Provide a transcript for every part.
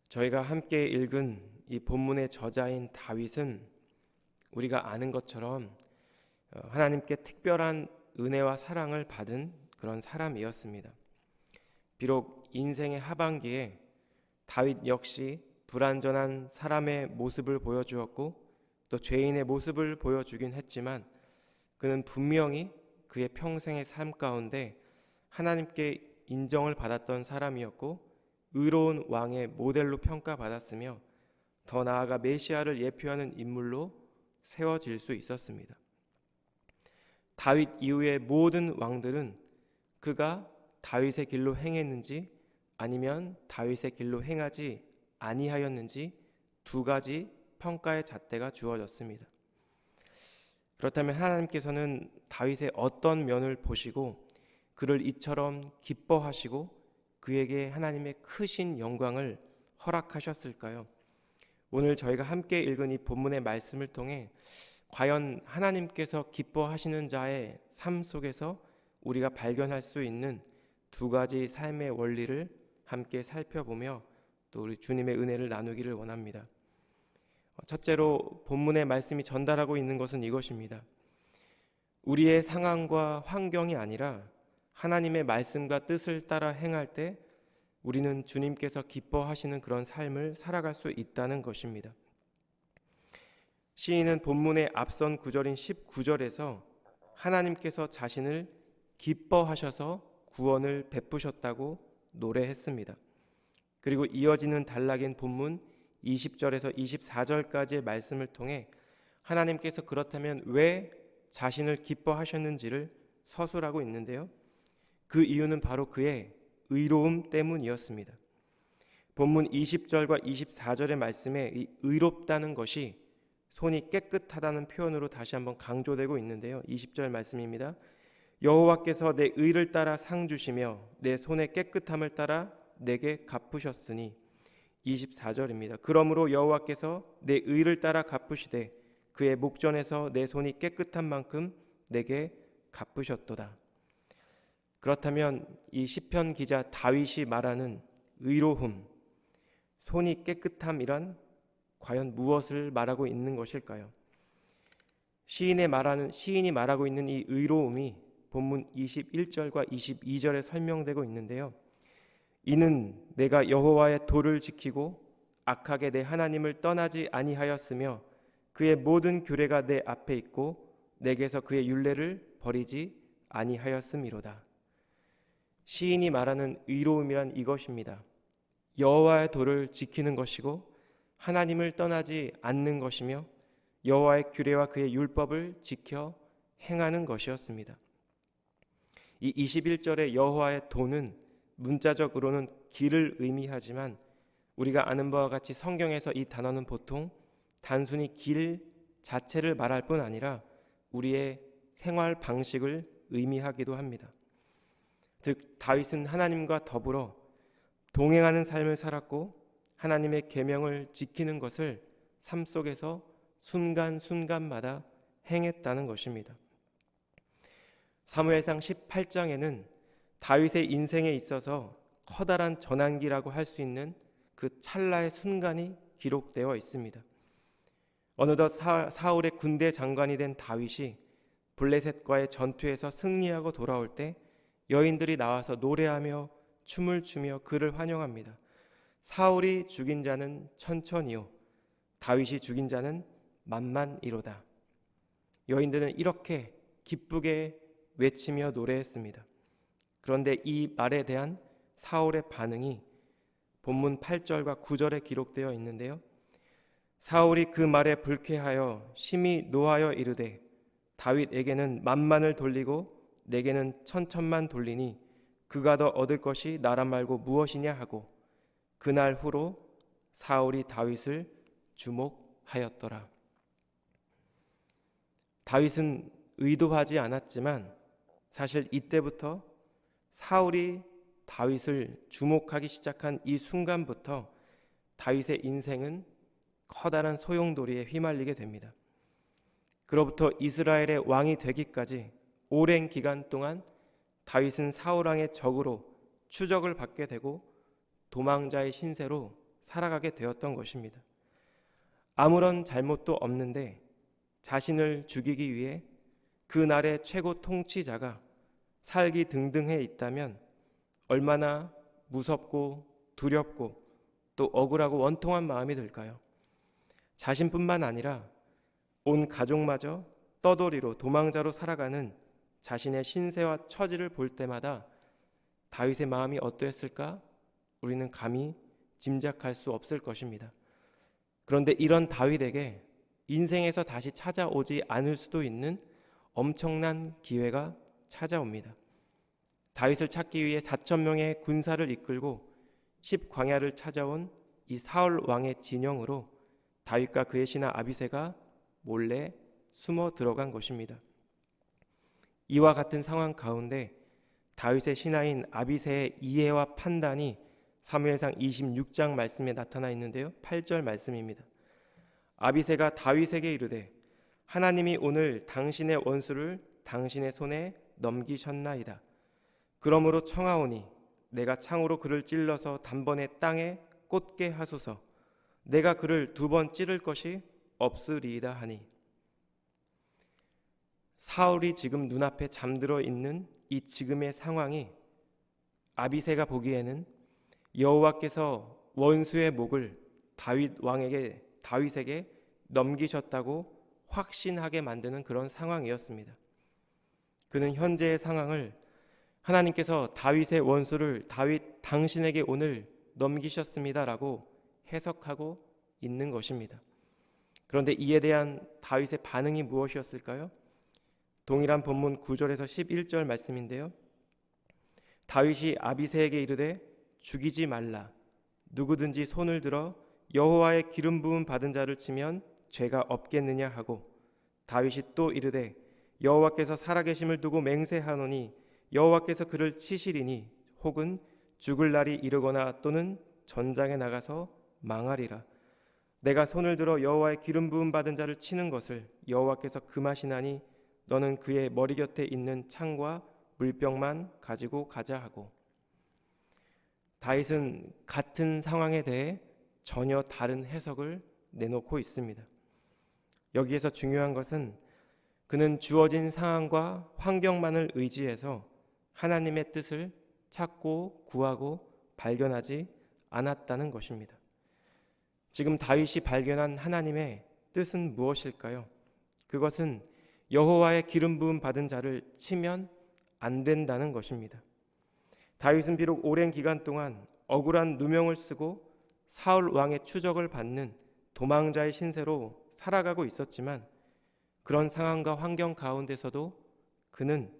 저희가 함께 읽은 이 본문의 저자인 다윗은 우리가 아는 것처럼 하나님께 특별한 은혜와 사랑을 받은 그런 사람이었습니다. 비록 인생의 하반기에 다윗 역시 불완전한 사람의 모습을 보여주었고 또 죄인의 모습을 보여주긴 했지만 그는 분명히 그의 평생의 삶 가운데 하나님께 인정을 받았던 사람이었고 의로운 왕의 모델로 평가받았으며 더 나아가 메시아를 예표하는 인물로 세워질 수 있었습니다. 다윗 이후의 모든 왕들은 그가 다윗의 길로 행했는지 아니면 다윗의 길로 행하지 아니하였는지 두 가지 평가의 잣대가 주어졌습니다. 그렇다면 하나님께서는 다윗의 어떤 면을 보시고 그를 이처럼 기뻐하시고 그에게 하나님의 크신 영광을 허락하셨을까요? 오늘 저희가 함께 읽은 이 본문의 말씀을 통해 과연 하나님께서 기뻐하시는 자의 삶 속에서 우리가 발견할 수 있는 두 가지 삶의 원리를 함께 살펴보며 또 우리 주님의 은혜를 나누기를 원합니다. 첫째로 본문의 말씀이 전달하고 있는 것은 이것입니다. 우리의 상황과 환경이 아니라 하나님의 말씀과 뜻을 따라 행할 때 우리는 주님께서 기뻐하시는 그런 삶을 살아갈 수 있다는 것입니다. 시인은 본문의 앞선 구절인 19절에서 하나님께서 자신을 기뻐하셔서 구원을 베푸셨다고 노래했습니다. 그리고 이어지는 단락인 본문 20절에서 24절까지의 말씀을 통해 하나님께서 그렇다면 왜 자신을 기뻐하셨는지를 서술하고 있는데요. 그 이유는 바로 그의 의로움 때문이었습니다. 본문 20절과 24절의 말씀에 이 의롭다는 것이 손이 깨끗하다는 표현으로 다시 한번 강조되고 있는데요. 20절 말씀입니다. 여호와께서 내 의를 따라 상 주시며 내 손의 깨끗함을 따라 내게 갚으셨으니 24절입니다. 그러므로 여호와께서 내 의를 따라 갚으시되 그의 목전에서 내 손이 깨끗한 만큼 내게 갚으셨도다. 그렇다면 이 시편 기자 다윗이 말하는 의로움, 손이 깨끗함이란 과연 무엇을 말하고 있는 것일까요? 시인이 말하고 있는 이 의로움이 본문 21절과 22절에 설명되고 있는데요. 이는 내가 여호와의 도를 지키고 악하게 내 하나님을 떠나지 아니하였으며 그의 모든 규례가 내 앞에 있고 내게서 그의 율례를 버리지 아니하였음이로다. 시인이 말하는 의로움이란 이것입니다. 여호와의 도를 지키는 것이고 하나님을 떠나지 않는 것이며 여호와의 규례와 그의 율법을 지켜 행하는 것이었습니다. 이 21절의 여호와의 도는 문자적으로는 길을 의미하지만 우리가 아는 바와 같이 성경에서 이 단어는 보통 단순히 길 자체를 말할 뿐 아니라 우리의 생활 방식을 의미하기도 합니다. 즉 다윗은 하나님과 더불어 동행하는 삶을 살았고 하나님의 계명을 지키는 것을 삶 속에서 순간순간마다 행했다는 것입니다. 사무엘상 18장에는 다윗의 인생에 있어서 커다란 전환기라고 할 수 있는 그 찰나의 순간이 기록되어 있습니다. 어느덧 사울의 군대 장관이 된 다윗이 블레셋과의 전투에서 승리하고 돌아올 때 여인들이 나와서 노래하며 춤을 추며 그를 환영합니다. 사울이 죽인 자는 천천히요 다윗이 죽인 자는 만만이로다. 여인들은 이렇게 기쁘게 외치며 노래했습니다. 그런데 이 말에 대한 사울의 반응이 본문 8절과 9절에 기록되어 있는데요. 사울이 그 말에 불쾌하여 심히 노하여 이르되 다윗에게는 만만을 돌리고 내게는 천천만 돌리니 그가 더 얻을 것이 나라 말고 무엇이냐 하고 그날 후로 사울이 다윗을 주목하였더라. 다윗은 의도하지 않았지만 사실 이때부터 사울이 다윗을 주목하기 시작한 이 순간부터 다윗의 인생은 커다란 소용돌이에 휘말리게 됩니다. 그로부터 이스라엘의 왕이 되기까지 오랜 기간 동안 다윗은 사울 왕의 적으로 추적을 받게 되고 도망자의 신세로 살아가게 되었던 것입니다. 아무런 잘못도 없는데 자신을 죽이기 위해 그 날의 최고 통치자가 살기 등등해 있다면 얼마나 무섭고 두렵고 또 억울하고 원통한 마음이 들까요? 자신뿐만 아니라 온 가족마저 떠돌이로 도망자로 살아가는 자신의 신세와 처지를 볼 때마다 다윗의 마음이 어떠했을까? 우리는 감히 짐작할 수 없을 것입니다. 그런데 이런 다윗에게 인생에서 다시 찾아오지 않을 수도 있는 엄청난 기회가 찾아옵니다. 다윗을 찾기 위해 4,000명의 군사를 이끌고 10광야를 찾아온 이 사울 왕의 진영으로 다윗과 그의 신하 아비새가 몰래 숨어 들어간 것입니다. 이와 같은 상황 가운데 다윗의 신하인 아비새의 이해와 판단이 사무엘상 26장 말씀에 나타나 있는데요. 8절 말씀입니다. 아비새가 다윗에게 이르되 하나님이 오늘 당신의 원수를 당신의 손에 넘기셨나이다. 그러므로 청하오니 내가 창으로 그를 찔러서 단번에 땅에 꽂게 하소서. 내가 그를 2번 찌를 것이 없으리이다 하니. 사울이 지금 눈앞에 잠들어 있는 이 지금의 상황이 아비새가 보기에는 여호와께서 원수의 목을 다윗에게 넘기셨다고 확신하게 만드는 그런 상황이었습니다. 그는 현재의 상황을 하나님께서 다윗의 원수를 다윗 당신에게 오늘 넘기셨습니다라고 해석하고 있는 것입니다. 그런데 이에 대한 다윗의 반응이 무엇이었을까요? 동일한 본문 9절에서 11절 말씀인데요. 다윗이 아비새에게 이르되 죽이지 말라. 누구든지 손을 들어 여호와의 기름 부음 받은 자를 치면 죄가 없겠느냐 하고, 다윗이 또 이르되 여호와께서 살아계심을 두고 맹세하노니 여호와께서 그를 치시리니 혹은 죽을 날이 이르거나 또는 전장에 나가서 망하리라. 내가 손을 들어 여호와의 기름 부음 받은 자를 치는 것을 여호와께서 금하시나니 너는 그의 머리 곁에 있는 창과 물병만 가지고 가자 하고. 다윗은 같은 상황에 대해 전혀 다른 해석을 내놓고 있습니다. 여기에서 중요한 것은 그는 주어진 상황과 환경만을 의지해서 하나님의 뜻을 찾고 구하고 발견하지 않았다는 것입니다. 지금 다윗이 발견한 하나님의 뜻은 무엇일까요? 그것은 여호와의 기름 부음 받은 자를 치면 안 된다는 것입니다. 다윗은 비록 오랜 기간 동안 억울한 누명을 쓰고 사울 왕의 추적을 받는 도망자의 신세로 살아가고 있었지만 그런 상황과 환경 가운데서도 그는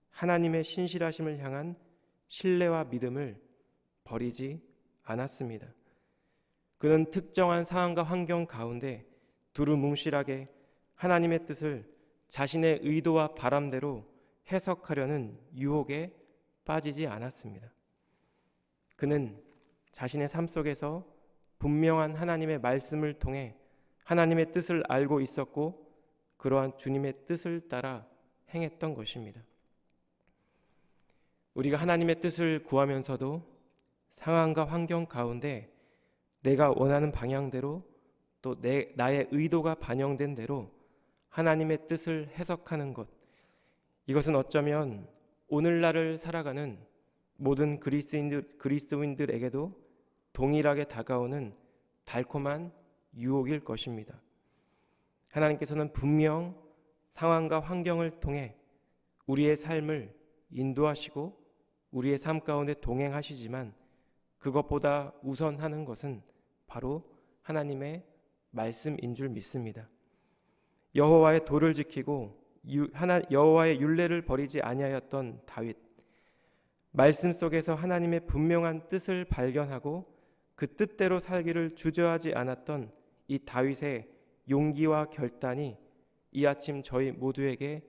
하나님의 신실하심을 향한 신뢰와 믿음을 버리지 않았습니다. 그는 특정한 상황과 환경 가운데 두루뭉실하게 하나님의 뜻을 자신의 의도와 바람대로 해석하려는 유혹에 빠지지 않았습니다. 그는 자신의 삶 속에서 분명한 하나님의 말씀을 통해 하나님의 뜻을 알고 있었고 그러한 주님의 뜻을 따라 행했던 것입니다. 우리가 하나님의 뜻을 구하면서도 상황과 환경 가운데 내가 원하는 방향대로 또 나의 의도가 반영된 대로 하나님의 뜻을 해석하는 것, 이것은 어쩌면 오늘날을 살아가는 모든 그리스도인들에게도 동일하게 다가오는 달콤한 유혹일 것입니다. 하나님께서는 분명 상황과 환경을 통해 우리의 삶을 인도하시고 우리의 삶 가운데 동행하시지만 그것보다 우선하는 것은 바로 하나님의 말씀인 줄 믿습니다. 여호와의 도를 지키고 여호와의 율례를 버리지 아니하였던 다윗, 말씀 속에서 하나님의 분명한 뜻을 발견하고 그 뜻대로 살기를 주저하지 않았던 이 다윗의 용기와 결단이 이 아침 저희 모두에게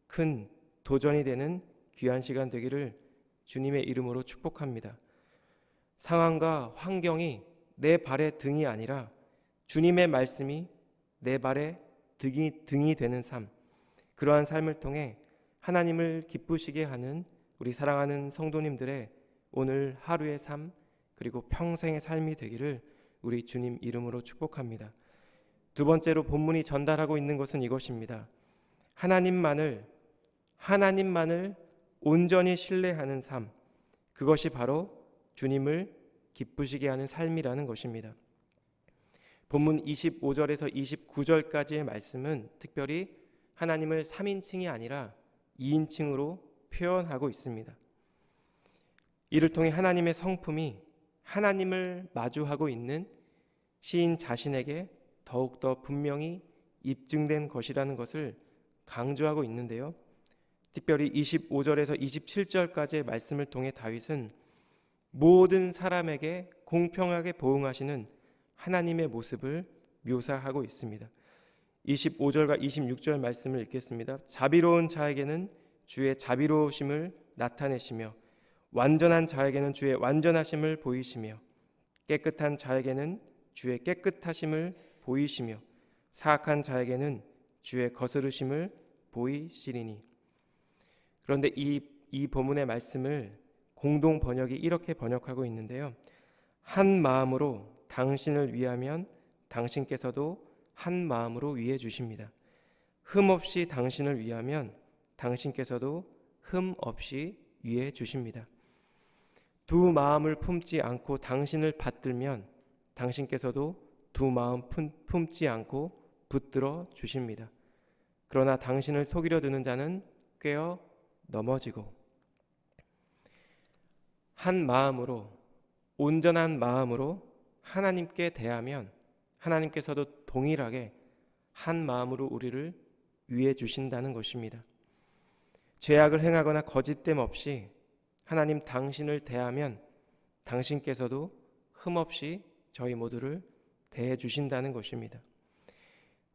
큰 도전이 되는 귀한 시간 되기를 주님의 이름으로 축복합니다. 상황과 환경이 내 발의 등이 아니라 주님의 말씀이 내 발의 등이 되는 삶, 그러한 삶을 통해 하나님을 기쁘시게 하는 우리 사랑하는 성도님들의 오늘 하루의 삶 그리고 평생의 삶이 되기를 우리 주님 이름으로 축복합니다. 두 번째로 본문이 전달하고 있는 것은 이것입니다. 하나님만을 온전히 신뢰하는 삶, 그것이 바로 주님을 기쁘시게 하는 삶이라는 것입니다. 본문 25절에서 29절까지의 말씀은 특별히 하나님을 3인칭이 아니라 2인칭으로 표현하고 있습니다. 이를 통해 하나님의 성품이 하나님을 마주하고 있는 시인 자신에게 더욱더 분명히 입증된 것이라는 것을 강조하고 있는데요. 특별히 25절에서 27절까지의 말씀을 통해 다윗은 모든 사람에게 공평하게 보응하시는 하나님의 모습을 묘사하고 있습니다. 25절과 26절 말씀을 읽겠습니다. 자비로운 자에게는 주의 자비로우심을 나타내시며 완전한 자에게는 주의 완전하심을 보이시며 깨끗한 자에게는 주의 깨끗하심을 보이시며 사악한 자에게는 주의 거스르심을 보이시리니. 그런데 이 본문의 말씀을 공동 번역이 이렇게 번역하고 있는데요. 한 마음으로 당신을 위하면 당신께서도 한 마음으로 위해 주십니다. 흠 없이 당신을 위하면 당신께서도 흠 없이 위해 주십니다. 두 마음을 품지 않고 당신을 받들면 당신께서도 두 마음 품지 않고 붙들어 주십니다. 그러나 당신을 속이려 드는 자는 꿰어 넘어지고. 한 마음으로, 온전한 마음으로 하나님께 대하면 하나님께서도 동일하게 한 마음으로 우리를 위해 주신다는 것입니다. 죄악을 행하거나 거짓됨 없이 하나님 당신을 대하면 당신께서도 흠없이 저희 모두를 대해 주신다는 것입니다.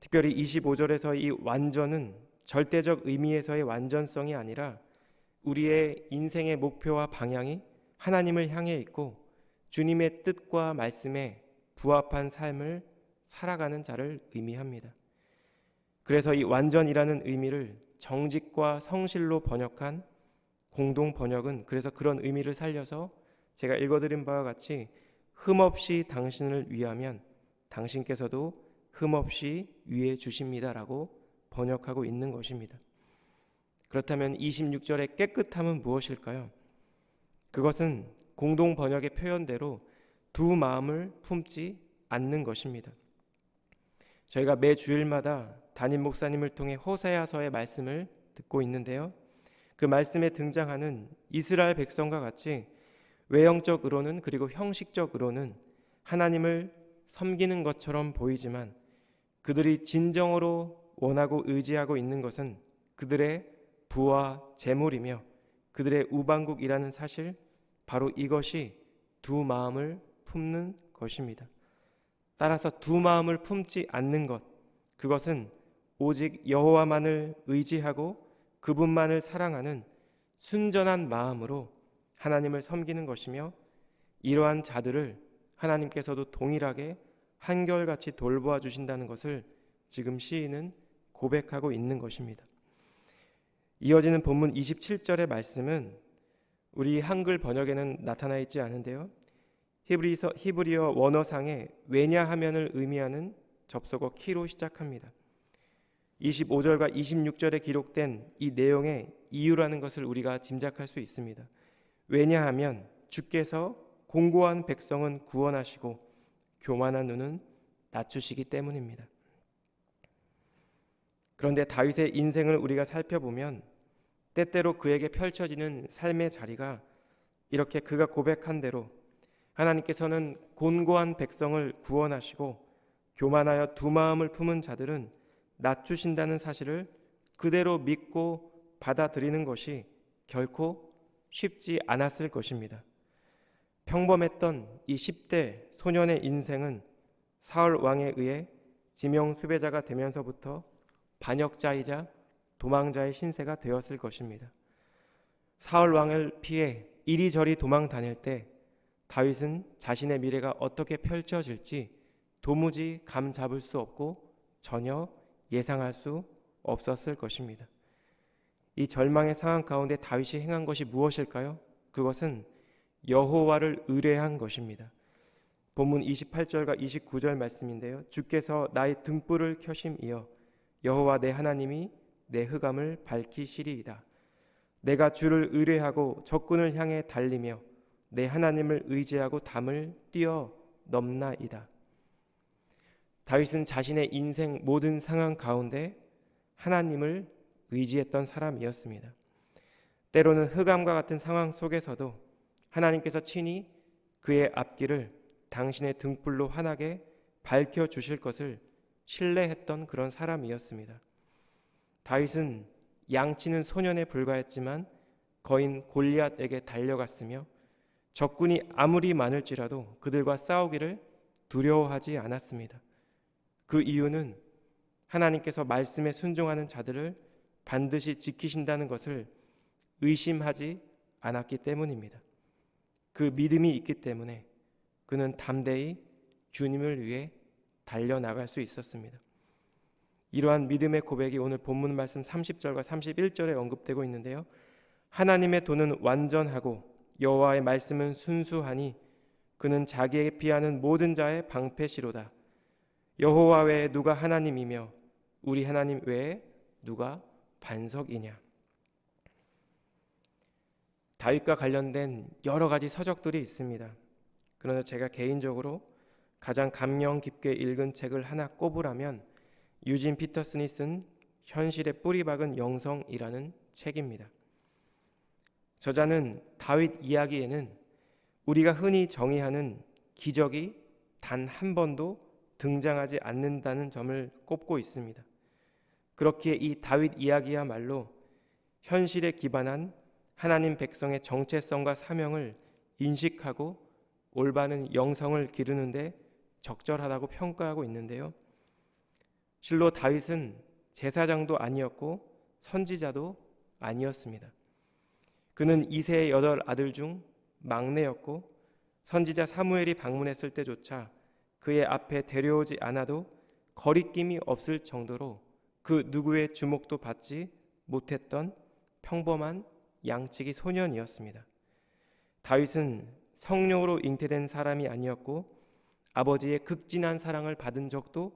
특별히 25절에서 이 완전은 절대적 의미에서의 완전성이 아니라 우리의 인생의 목표와 방향이 하나님을 향해 있고 주님의 뜻과 말씀에 부합한 삶을 살아가는 자를 의미합니다. 그래서 이 완전이라는 의미를 정직과 성실로 번역한 공동 번역은 그래서 그런 의미를 살려서 제가 읽어드린 바와 같이 흠없이 당신을 위하면 당신께서도 흠없이 위해 주십니다라고 번역하고 있는 것입니다. 그렇다면 26절의 깨끗함은 무엇일까요? 그것은 공동 번역의 표현대로 두 마음을 품지 않는 것입니다. 저희가 매 주일마다 담임 목사님을 통해 호세아서의 말씀을 듣고 있는데요. 그 말씀에 등장하는 이스라엘 백성과 같이 외형적으로는 그리고 형식적으로는 하나님을 섬기는 것처럼 보이지만 그들이 진정으로 원하고 의지하고 있는 것은 그들의 부와 재물이며 그들의 우방국이라는 사실, 바로 이것이 두 마음을 품는 것입니다. 따라서 두 마음을 품지 않는 것, 그것은 오직 여호와만을 의지하고 그분만을 사랑하는 순전한 마음으로 하나님을 섬기는 것이며 이러한 자들을 하나님께서도 동일하게 한결같이 돌보아 주신다는 것을 지금 시인은 고백하고 있는 것입니다. 이어지는 본문 27절의 말씀은 우리 한글 번역에는 나타나 있지 않은데요. 히브리어 원어상에 왜냐하면을 의미하는 접속어 키로 시작합니다. 25절과 26절에 기록된 이 내용의 이유라는 것을 우리가 짐작할 수 있습니다. 왜냐하면 주께서 공고한 백성은 구원하시고 교만한 눈은 낮추시기 때문입니다. 그런데 다윗의 인생을 우리가 살펴보면 때때로 그에게 펼쳐지는 삶의 자리가 이렇게 그가 고백한 대로 하나님께서는 곤고한 백성을 구원하시고 교만하여 두 마음을 품은 자들은 낮추신다는 사실을 그대로 믿고 받아들이는 것이 결코 쉽지 않았을 것입니다. 평범했던 이 10대 소년의 인생은 사울 왕에 의해 지명 수배자가 되면서부터 반역자이자 도망자의 신세가 되었을 것입니다. 사울 왕을 피해 이리저리 도망 다닐 때 다윗은 자신의 미래가 어떻게 펼쳐질지 도무지 감 잡을 수 없고 전혀 예상할 수 없었을 것입니다. 이 절망의 상황 가운데 다윗이 행한 것이 무엇일까요? 그것은 여호와를 의뢰한 것입니다. 본문 28절과 29절 말씀인데요. 주께서 나의 등불을 켜심이여 여호와 내 하나님이 내 흑암을 밝히시리이다. 내가 주를 의뢰하고 적군을 향해 달리며 내 하나님을 의지하고 담을 뛰어넘나이다. 다윗은 자신의 인생 모든 상황 가운데 하나님을 의지했던 사람이었습니다. 때로는 흑암과 같은 상황 속에서도 하나님께서 친히 그의 앞길을 당신의 등불로 환하게 밝혀주실 것을 신뢰했던 그런 사람이었습니다. 다윗은 양치는 소년에 불과했지만 거인 골리앗에게 달려갔으며 적군이 아무리 많을지라도 그들과 싸우기를 두려워하지 않았습니다. 그 이유는 하나님께서 말씀에 순종하는 자들을 반드시 지키신다는 것을 의심하지 않았기 때문입니다. 그 믿음이 있기 때문에 그는 담대히 주님을 위해 달려나갈 수 있었습니다. 이러한 믿음의 고백이 오늘 본문 말씀 30절과 31절에 언급되고 있는데요. 하나님의 도는 완전하고 여호와의 말씀은 순수하니 그는 자기에게 피하는 모든 자의 방패시로다. 여호와 외에 누가 하나님이며 우리 하나님 외에 누가 반석이냐. 다윗과 관련된 여러 가지 서적들이 있습니다. 그러나 제가 개인적으로 가장 감명 깊게 읽은 책을 하나 꼽으라면 유진 피터슨이 쓴 현실의 뿌리 박은 영성이라는 책입니다. 저자는 다윗 이야기에는 우리가 흔히 정의하는 기적이 단 한 번도 등장하지 않는다는 점을 꼽고 있습니다. 그렇기에 이 다윗 이야기야말로 현실에 기반한 하나님 백성의 정체성과 사명을 인식하고 올바른 영성을 기르는 데 적절하다고 평가하고 있는데요. 실로 다윗은 제사장도 아니었고 선지자도 아니었습니다. 그는 이새의 8 아들 중 막내였고 선지자 사무엘이 방문했을 때조차 그의 앞에 데려오지 않아도 거리낌이 없을 정도로 그 누구의 주목도 받지 못했던 평범한 양치기 소년이었습니다. 다윗은 성령으로 잉태된 사람이 아니었고 아버지의 극진한 사랑을 받은 적도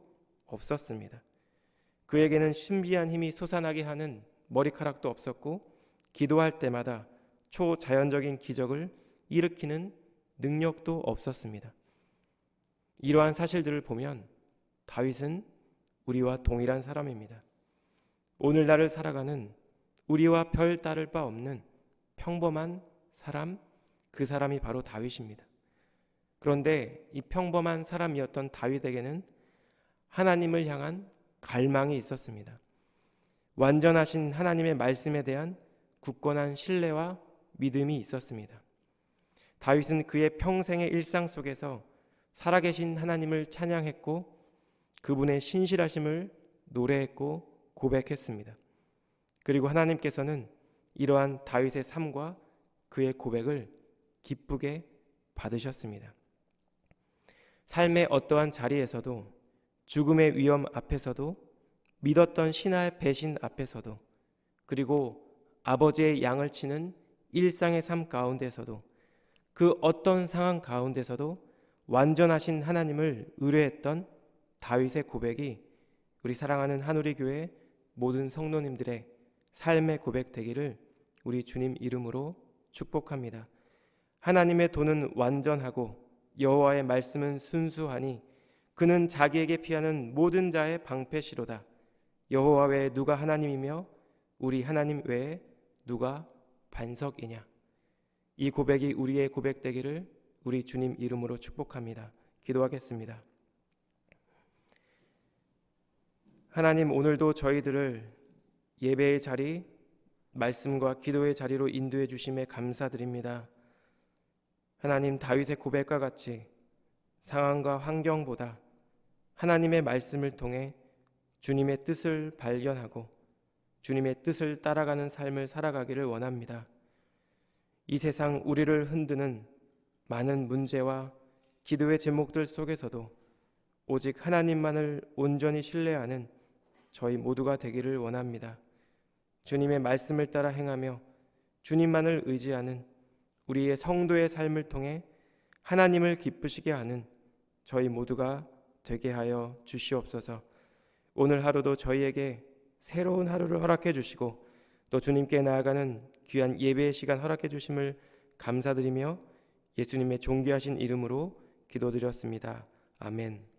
없었습니다. 그에게는 신비한 힘이 솟아나게 하는 머리카락도 없었고 기도할 때마다 초자연적인 기적을 일으키는 능력도 없었습니다. 이러한 사실들을 보면 다윗은 우리와 동일한 사람입니다. 오늘날을 살아가는 우리와 별 다를 바 없는 평범한 사람, 그 사람이 바로 다윗입니다. 그런데 이 평범한 사람이었던 다윗에게는 하나님을 향한 갈망이 있었습니다. 완전하신 하나님의 말씀에 대한 굳건한 신뢰와 믿음이 있었습니다. 다윗은 그의 평생의 일상 속에서 살아계신 하나님을 찬양했고 그분의 신실하심을 노래했고 고백했습니다. 그리고 하나님께서는 이러한 다윗의 삶과 그의 고백을 기쁘게 받으셨습니다. 삶의 어떠한 자리에서도 죽음의 위험 앞에서도 믿었던 신하의 배신 앞에서도 그리고 아버지의 양을 치는 일상의 삶 가운데서도 그 어떤 상황 가운데서도 완전하신 하나님을 의뢰했던 다윗의 고백이 우리 사랑하는 한우리교회 모든 성도님들의 삶의 고백 되기를 우리 주님 이름으로 축복합니다. 하나님의 도는 완전하고 여호와의 말씀은 순수하니 그는 자기에게 피하는 모든 자의 방패시로다. 여호와 외에 누가 하나님이며 우리 하나님 외에 누가 반석이냐. 이 고백이 우리의 고백 되기를 우리 주님 이름으로 축복합니다. 기도하겠습니다. 하나님, 오늘도 저희들을 예배의 자리, 말씀과 기도의 자리로 인도해 주심에 감사드립니다. 하나님, 다윗의 고백과 같이 상황과 환경보다 하나님의 말씀을 통해 주님의 뜻을 발견하고 주님의 뜻을 따라가는 삶을 살아가기를 원합니다. 이 세상 우리를 흔드는 많은 문제와 기도의 제목들 속에서도 오직 하나님만을 온전히 신뢰하는 저희 모두가 되기를 원합니다. 주님의 말씀을 따라 행하며 주님만을 의지하는 우리의 성도의 삶을 통해 하나님을 기쁘시게 하는 저희 모두가 되게 하여 주시옵소서. 오늘 하루도 저희에게 새로운 하루를 허락해 주시고 또 주님께 나아가는 귀한 예배의 시간 허락해 주심을 감사드리며 예수님의 존귀하신 이름으로 기도드렸습니다. 아멘.